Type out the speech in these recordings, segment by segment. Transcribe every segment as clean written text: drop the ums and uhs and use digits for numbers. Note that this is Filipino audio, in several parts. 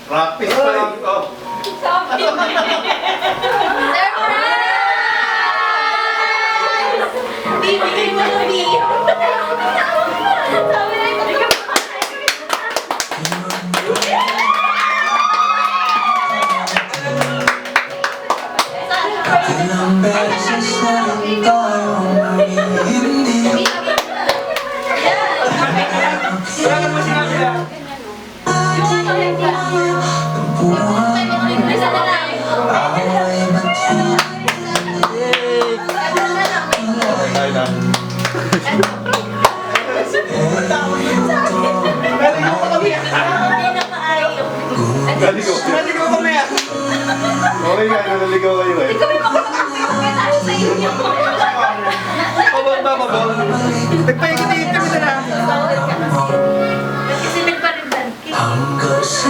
Practice pa lang ito. Sabi! Surprise! Bibigay mo na video. Sabi na ito. Ilang beses na rin tayong humihindi. Wala mo sinabi na. Away matindi. Ay na. Naligaw kami ah. Okay nga, naligaw kayo eh. Pababa. Nagpaikot-ikot kami na. Kasi nagparindan. Hanggang sa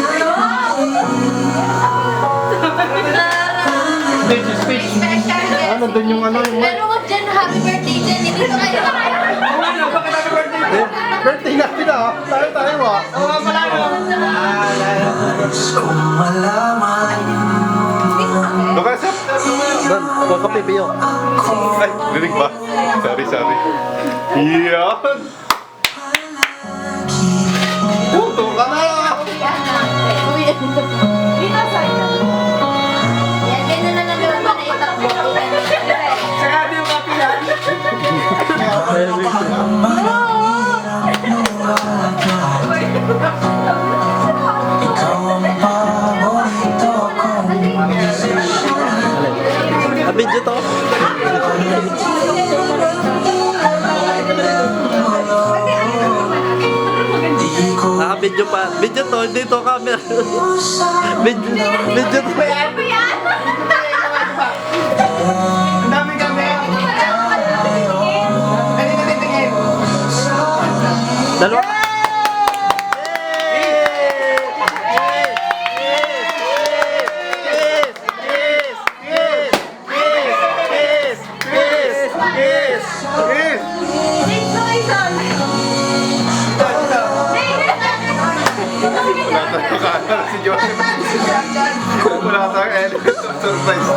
Ano doon yung ano yung... Pero wag dyan, happy birthday dyan. Hindi ko kayo. Ano? Bakit happy birthday? Birthday natin ah. Tayo ah. Oo, malalo. nais kong malaman. Lokasap! Doon, huwag ka pipiyo. Ay, dinig ba? Sorry. Yan! Puto ka na! Yan, ganyan na lang naman na itakbo. Saka di yung kapilan. Ikaw ang paborito kong Video to. di ko Video pa. Video to, hindi to camera. Video to. Ang dami kami. Tingin. Dalawa. Si Joseph. Wala sa element of surprise.